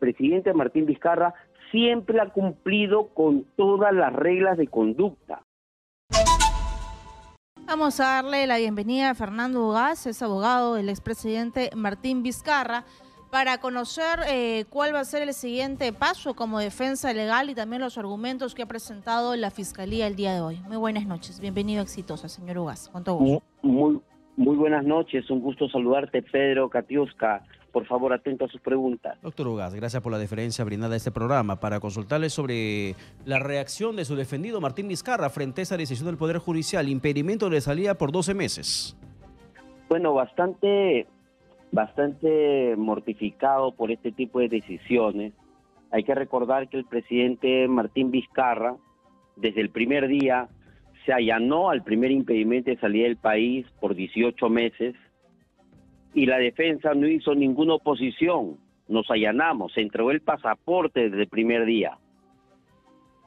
presidente Martín Vizcarra siempre ha cumplido con todas las reglas de conducta. Vamos a darle la bienvenida a Fernando Ugaz, es abogado del expresidente Martín Vizcarra, para conocer cuál va a ser el siguiente paso como defensa legal y también los argumentos que ha presentado la Fiscalía el día de hoy. Muy buenas noches, bienvenido Exitosa, señor Ugaz. ¿Cuánto gusto? Muy buenas noches, un gusto saludarte, Pedro Katiuska. Por favor, atento a sus preguntas. Doctor Ugaz, gracias por la deferencia brindada a este programa para consultarle sobre la reacción de su defendido Martín Vizcarra frente a esa decisión del Poder Judicial, impedimento de salida por 12 meses. Bueno, bastante mortificado por este tipo de decisiones. Hay que recordar que el presidente Martín Vizcarra, desde el primer día, se allanó al primer impedimento de salida del país por 18 meses y la defensa no hizo ninguna oposición. Nos allanamos, se entregó el pasaporte desde el primer día.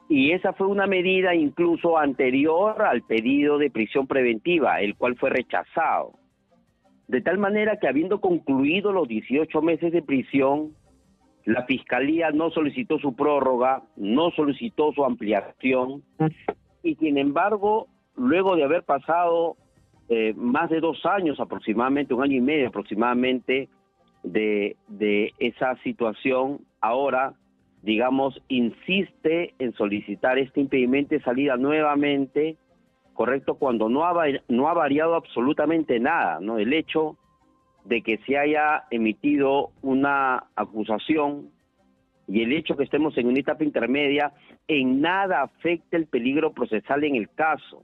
Y esa fue una medida incluso anterior al pedido de prisión preventiva, el cual fue rechazado. De tal manera que habiendo concluido los 18 meses de prisión, la Fiscalía no solicitó su prórroga, no solicitó su ampliación, y sin embargo, luego de haber pasado más de 2 años aproximadamente, 1 año y medio aproximadamente de esa situación, ahora, digamos, insiste en solicitar este impedimento de salida nuevamente, correcto, cuando no ha variado absolutamente nada, ¿no? El hecho de que se haya emitido una acusación y el hecho que estemos en una etapa intermedia en nada afecta el peligro procesal en el caso.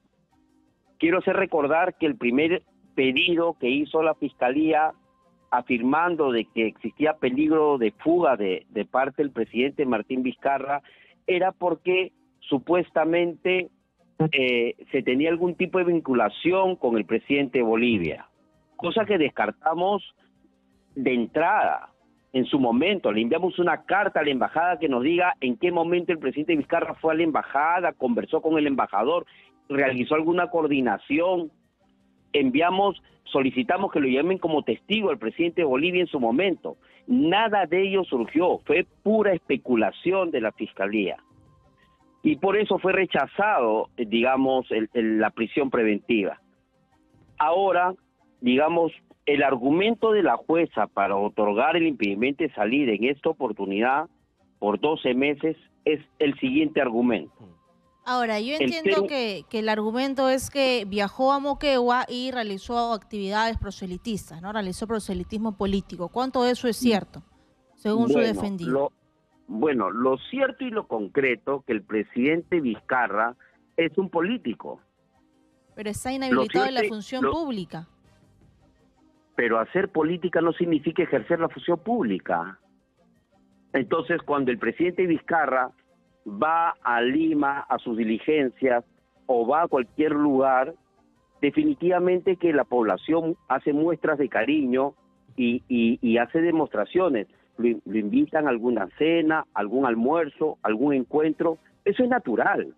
Quiero hacer recordar que el primer pedido que hizo la Fiscalía afirmando de que existía peligro de fuga de parte del presidente Martín Vizcarra era porque supuestamente se tenía algún tipo de vinculación con el presidente de Bolivia, cosa que descartamos de entrada. En su momento le enviamos una carta a la embajada que nos diga en qué momento el presidente Vizcarra fue a la embajada, conversó con el embajador, realizó alguna coordinación. Solicitamos que lo llamen como testigo al presidente de Bolivia en su momento. Nada de ello surgió, fue pura especulación de la Fiscalía. Y por eso fue rechazado, digamos, la prisión preventiva. Ahora, digamos, el argumento de la jueza para otorgar el impedimento de salida en esta oportunidad por 12 meses es el siguiente argumento. Ahora, yo entiendo que el argumento es que viajó a Moquegua y realizó actividades proselitistas, ¿no? Realizó proselitismo político. ¿Cuánto de eso es cierto, según su defendido? Lo cierto y lo concreto que el presidente Vizcarra es un político. Pero está inhabilitado en la función pública. Pero hacer política no significa ejercer la función pública. Entonces, cuando el presidente Vizcarra va a Lima a sus diligencias o va a cualquier lugar, definitivamente que la población hace muestras de cariño y hace demostraciones. Lo invitan a alguna cena, algún almuerzo, algún encuentro, eso es natural.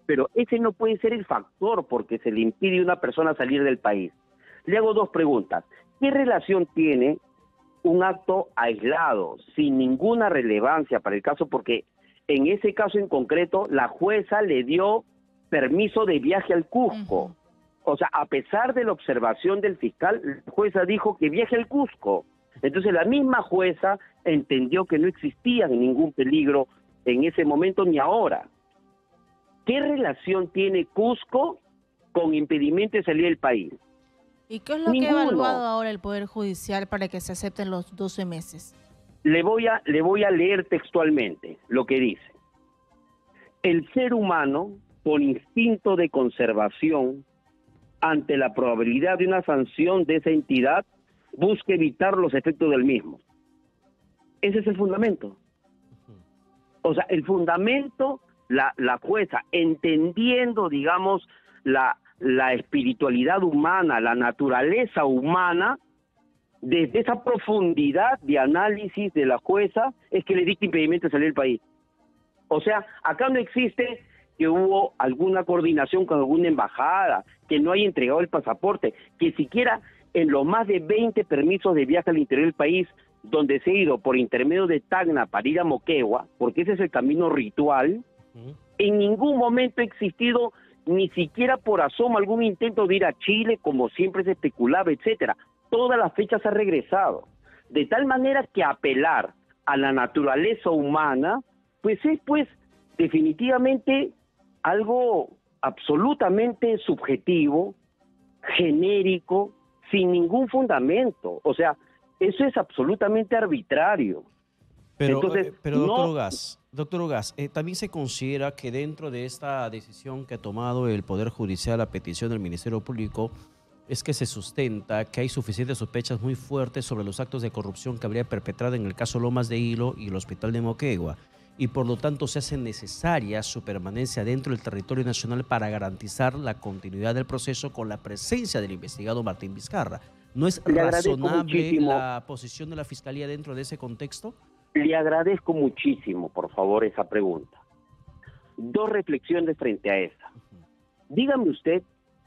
Pero ese no puede ser el factor porque se le impide a una persona salir del país. Le hago 2 preguntas. ¿Qué relación tiene un acto aislado, sin ninguna relevancia para el caso? Porque en ese caso en concreto, la jueza le dio permiso de viaje al Cusco. O sea, a pesar de la observación del fiscal, la jueza dijo que viaje al Cusco. Entonces la misma jueza entendió que no existía ningún peligro en ese momento ni ahora. ¿Qué relación tiene Cusco con impedimento de salir del país? ¿Y qué es lo que ha evaluado ahora el Poder Judicial para que se acepten los 12 meses? Le voy a leer textualmente lo que dice. El ser humano, por instinto de conservación, ante la probabilidad de una sanción de esa entidad, busca evitar los efectos del mismo. Ese es el fundamento. O sea, el fundamento, la jueza, entendiendo, digamos, la espiritualidad humana, la naturaleza humana, desde esa profundidad de análisis de la jueza, es que le dicta impedimento de salir del país. O sea, acá no existe que hubo alguna coordinación con alguna embajada, que no haya entregado el pasaporte, que siquiera en los más de 20 permisos de viaje al interior del país donde se ha ido por intermedio de Tacna para ir a Moquegua, porque ese es el camino ritual, en ningún momento ha existido ni siquiera por asomo algún intento de ir a Chile, como siempre se especulaba, etcétera. Todas las fechas ha regresado. De tal manera que apelar a la naturaleza humana, pues es definitivamente algo absolutamente subjetivo, genérico, sin ningún fundamento. O sea, eso es absolutamente arbitrario. Pero, Entonces, doctor Ugas, también se considera que dentro de esta decisión que ha tomado el Poder Judicial a petición del Ministerio Público, es que se sustenta que hay suficientes sospechas muy fuertes sobre los actos de corrupción que habría perpetrado en el caso Lomas de Hilo y el Hospital de Moquegua, y por lo tanto se hace necesaria su permanencia dentro del territorio nacional para garantizar la continuidad del proceso con la presencia del investigado Martín Vizcarra. ¿No es razonable la posición de la Fiscalía dentro de ese contexto? Le agradezco muchísimo, por favor, esa pregunta. Dos reflexiones frente a esa. Dígame usted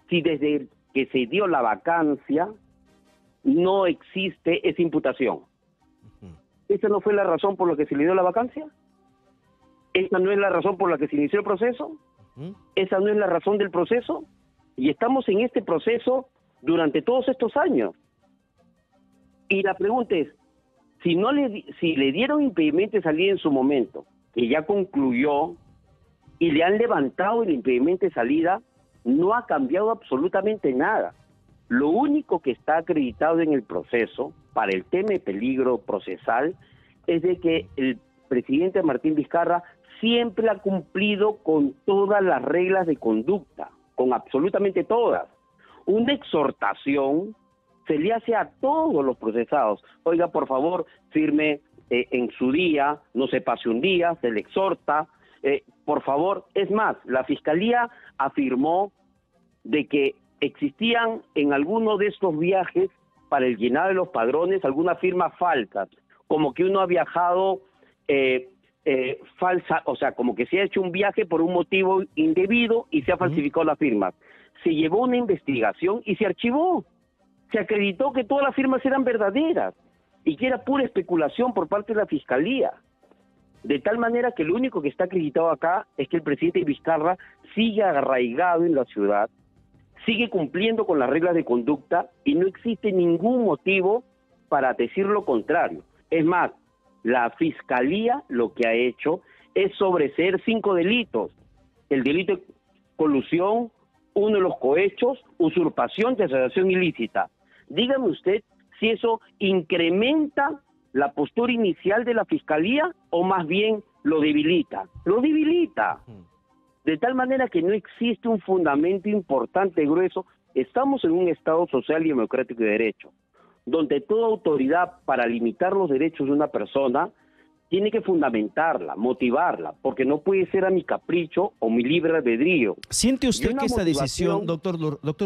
si desde que se dio la vacancia no existe esa imputación. ¿Esa no fue la razón por la que se le dio la vacancia? ¿Esa no es la razón por la que se inició el proceso? ¿Esa no es la razón del proceso? Y estamos en este proceso durante todos estos años. Y la pregunta es, si le dieron impedimento de salida en su momento, que ya concluyó, y le han levantado el impedimento de salida, no ha cambiado absolutamente nada. Lo único que está acreditado en el proceso, para el tema de peligro procesal, es de que el presidente Martín Vizcarra siempre ha cumplido con todas las reglas de conducta, con absolutamente todas. Una exhortación se le hace a todos los procesados. Oiga, por favor, firme en su día, no se pase un día, se le exhorta. Por favor, es más, la Fiscalía afirmó de que existían en alguno de estos viajes para el llenado de los padrones algunas firmas falsas, como que uno ha viajado falsa, o sea, como que se ha hecho un viaje por un motivo indebido y se ha falsificado las firmas. Se llevó una investigación y se archivó. Se acreditó que todas las firmas eran verdaderas y que era pura especulación por parte de la Fiscalía. De tal manera que lo único que está acreditado acá es que el presidente Vizcarra sigue arraigado en la ciudad, sigue cumpliendo con las reglas de conducta y no existe ningún motivo para decir lo contrario. Es más, la Fiscalía lo que ha hecho es sobreseer 5 delitos. El delito de colusión, uno de los cohechos, usurpación y asociación ilícita. Dígame usted si eso incrementa la postura inicial de la Fiscalía o más bien lo debilita. Lo debilita. De tal manera que no existe un fundamento importante, grueso. Estamos en un Estado social y democrático de derecho, donde toda autoridad para limitar los derechos de una persona tiene que fundamentarla, motivarla, porque no puede ser a mi capricho o mi libre albedrío. ¿Siente usted que esta decisión, doctor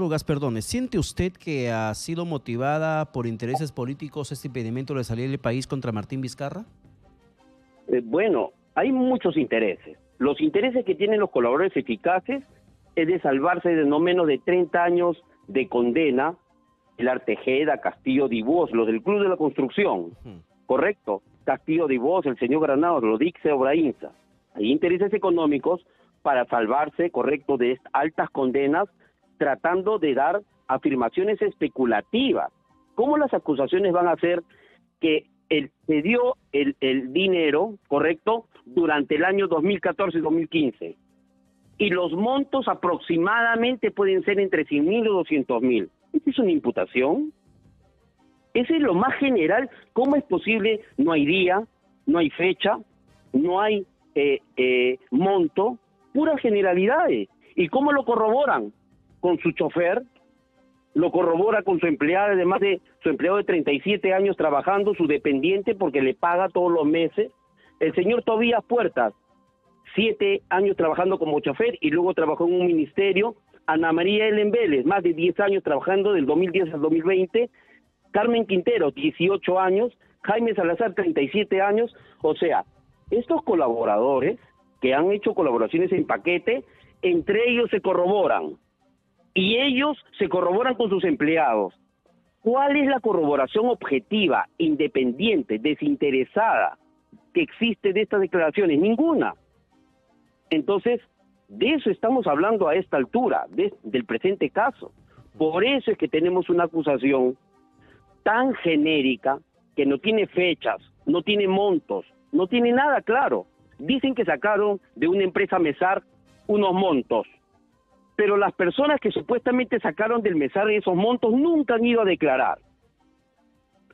Ugas, perdone, siente usted que ha sido motivada por intereses políticos este impedimento de salir del país contra Martín Vizcarra? Bueno, hay muchos intereses. Los intereses que tienen los colaboradores eficaces es de salvarse de no menos de 30 años de condena, el Artejeda, Castillo Dibós, los del Club de la Construcción, ¿correcto? Castillo Dibós, el señor Granados, Lodixe Obrainza. Hay intereses económicos para salvarse, correcto, de altas condenas, tratando de dar afirmaciones especulativas. ¿Cómo las acusaciones van a ser que se dio el dinero, correcto, durante el año 2014 y 2015? Y los montos aproximadamente pueden ser entre 100.000 o 200.000. ¿Esa es una imputación? Ese es lo más general. ¿Cómo es posible? No hay día, no hay fecha, no hay monto, puras generalidades. ¿Y cómo lo corroboran? Con su chofer, lo corrobora con su empleada, además de su empleado de 37 años trabajando, su dependiente porque le paga todos los meses. El señor Tobías Puertas, 7 años trabajando como chofer y luego trabajó en un ministerio. Ana María Ellen Vélez, más de 10 años trabajando del 2010 al 2020. Carmen Quintero, 18 años. Jaime Salazar, 37 años. O sea, estos colaboradores que han hecho colaboraciones en paquete, entre ellos se corroboran. Y ellos se corroboran con sus empleados. ¿Cuál es la corroboración objetiva, independiente, desinteresada que existe de estas declaraciones? Ninguna. Entonces, de eso estamos hablando a esta altura, del presente caso. Por eso es que tenemos una acusación tan genérica que no tiene fechas, no tiene montos, no tiene nada claro. Dicen que sacaron de una empresa MESAR unos montos, pero las personas que supuestamente sacaron del MESAR esos montos nunca han ido a declarar.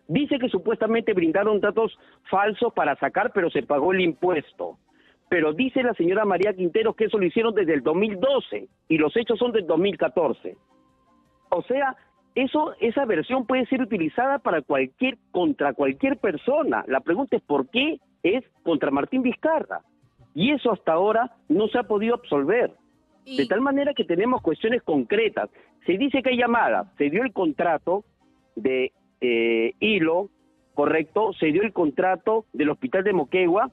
Dice que supuestamente brindaron datos falsos para sacar, pero se pagó el impuesto. Pero dice la señora María Quinteros que eso lo hicieron desde el 2012 y los hechos son del 2014. O sea, esa versión puede ser utilizada contra cualquier persona. La pregunta es ¿por qué es contra Martín Vizcarra? Y eso hasta ahora no se ha podido absolver. De tal manera que tenemos cuestiones concretas. Se dice que hay llamadas, se dio el contrato de Hilo, correcto, se dio el contrato del hospital de Moquegua,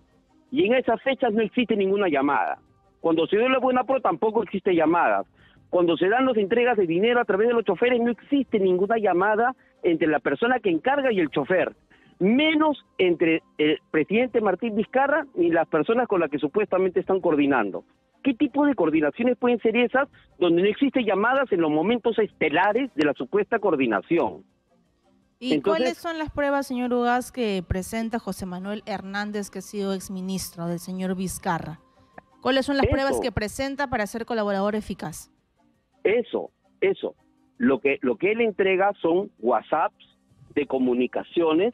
y en esas fechas no existe ninguna llamada. Cuando se dio la Buena Pro tampoco existe llamadas. Cuando se dan las entregas de dinero a través de los choferes no existe ninguna llamada entre la persona que encarga y el chofer, menos entre el presidente Martín Vizcarra y las personas con las que supuestamente están coordinando. ¿Qué tipo de coordinaciones pueden ser esas donde no existen llamadas en los momentos estelares de la supuesta coordinación? ¿Y cuáles son las pruebas, señor Ugaz, que presenta José Manuel Hernández, que ha sido exministro del señor Vizcarra? ¿Cuáles son las pruebas que presenta para ser colaborador eficaz? Eso. Lo que él entrega son WhatsApps de comunicaciones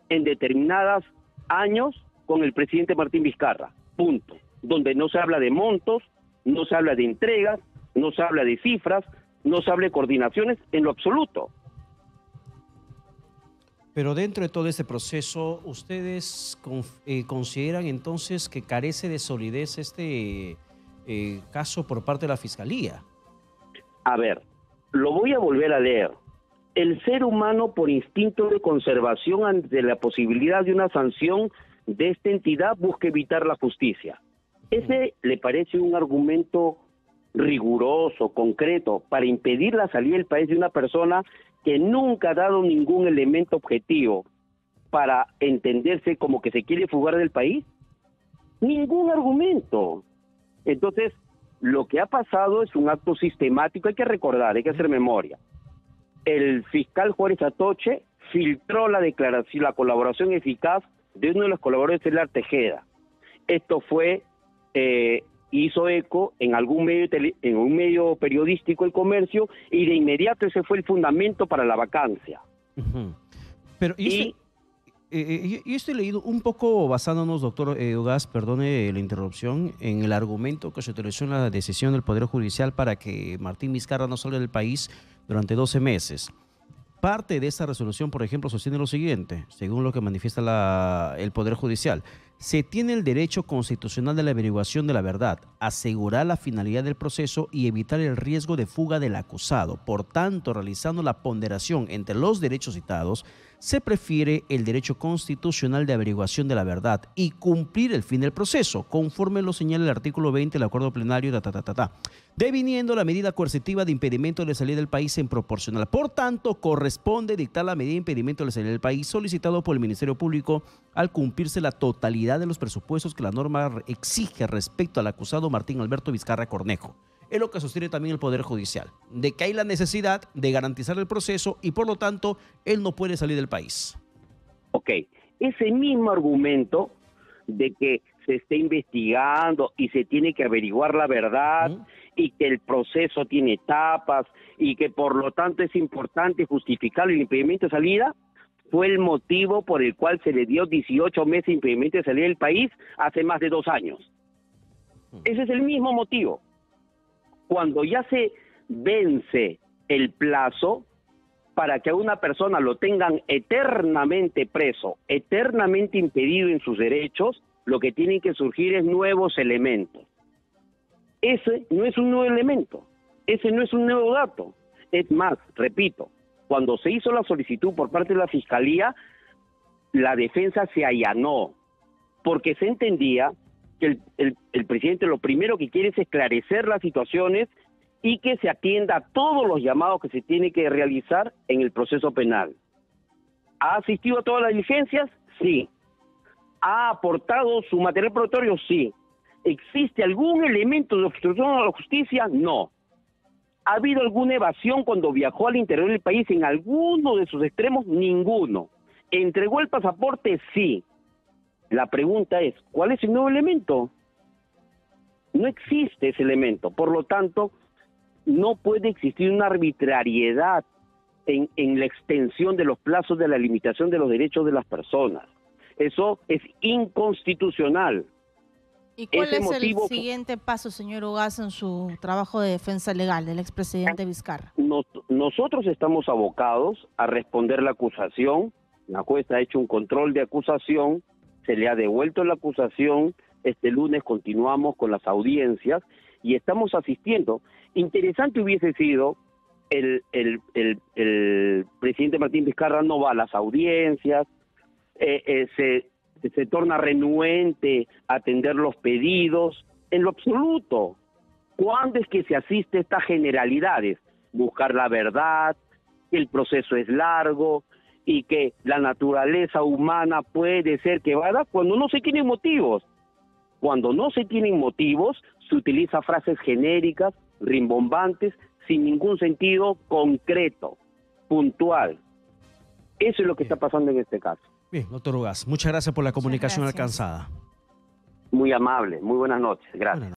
en determinados años con el presidente Martín Vizcarra, punto. Donde no se habla de montos, no se habla de entregas, no se habla de cifras, no se habla de coordinaciones en lo absoluto. Pero dentro de todo este proceso, ¿ustedes consideran entonces que carece de solidez este caso por parte de la Fiscalía? A ver, lo voy a volver a leer. El ser humano, por instinto de conservación ante la posibilidad de una sanción de esta entidad, busca evitar la justicia. ¿Ese le parece un argumento riguroso, concreto, para impedir la salida del país de una persona que nunca ha dado ningún elemento objetivo para entenderse como que se quiere fugar del país? Ningún argumento. Entonces, lo que ha pasado es un acto sistemático, hay que recordar, hay que hacer memoria. El fiscal Juárez Atoche filtró la declaración, la colaboración eficaz de uno de los colaboradores de la Tejeda. Esto fue, hizo eco en en un medio periodístico, El Comercio, y de inmediato ese fue el fundamento para la vacancia. Pero yo estoy leído un poco basándonos, doctor Ugaz, perdone la interrupción, en el argumento que se utilizó en la decisión del Poder Judicial para que Martín Vizcarra no salga del país durante 12 meses. Parte de esta resolución, por ejemplo, sostiene lo siguiente, según lo que manifiesta el Poder Judicial. Se tiene el derecho constitucional de la averiguación de la verdad, asegurar la finalidad del proceso y evitar el riesgo de fuga del acusado. Por tanto, realizando la ponderación entre los derechos citados, se prefiere el derecho constitucional de averiguación de la verdad y cumplir el fin del proceso, conforme lo señala el artículo 20 del acuerdo plenario, deviniendo la medida coercitiva de impedimento de salida del país en proporcional. Por tanto, corresponde dictar la medida de impedimento de salida del país solicitado por el Ministerio Público al cumplirse la totalidad de los presupuestos que la norma exige respecto al acusado Martín Alberto Vizcarra Cornejo. Es lo que sostiene también el Poder Judicial, de que hay la necesidad de garantizar el proceso y por lo tanto él no puede salir del país. Ok, ese mismo argumento de que se esté investigando y se tiene que averiguar la verdad y que el proceso tiene etapas y que por lo tanto es importante justificar el impedimento de salida, fue el motivo por el cual se le dio 18 meses de impedimento de salida del país hace más de 2 años. Ese es el mismo motivo. Cuando ya se vence el plazo para que a una persona lo tengan eternamente preso, eternamente impedido en sus derechos, lo que tienen que surgir es nuevos elementos. Ese no es un nuevo elemento, ese no es un nuevo dato. Es más, repito, cuando se hizo la solicitud por parte de la Fiscalía, la defensa se allanó, porque se entendía que el presidente lo primero que quiere es esclarecer las situaciones y que se atienda a todos los llamados que se tienen que realizar en el proceso penal. ¿Ha asistido a todas las diligencias? Sí. ¿Ha aportado su material probatorio? Sí. ¿Existe algún elemento de obstrucción a la justicia? No. ¿Ha habido alguna evasión cuando viajó al interior del país en alguno de sus extremos? Ninguno. ¿Entregó el pasaporte? Sí. La pregunta es, ¿cuál es el nuevo elemento? No existe ese elemento. Por lo tanto, no puede existir una arbitrariedad en la extensión de los plazos de la limitación de los derechos de las personas. Eso es inconstitucional. ¿Y cuál es el siguiente paso, señor Ugaz, en su trabajo de defensa legal del expresidente Vizcarra? Nosotros estamos abocados a responder la acusación. La jueza ha hecho un control de acusación, se le ha devuelto la acusación. Este lunes continuamos con las audiencias y estamos asistiendo. Interesante hubiese sido el presidente Martín Vizcarra no va a las audiencias, se torna renuente a atender los pedidos, en lo absoluto. ¿Cuándo es que se asiste a estas generalidades? Buscar la verdad, que el proceso es largo y que la naturaleza humana puede ser quebrada cuando no se tienen motivos. Cuando no se tienen motivos, se utiliza frases genéricas, rimbombantes, sin ningún sentido concreto, puntual. Eso es lo que está pasando en este caso. Bien, doctor Ugaz, muchas gracias por la comunicación alcanzada. Muy amable, muy buenas noches, gracias.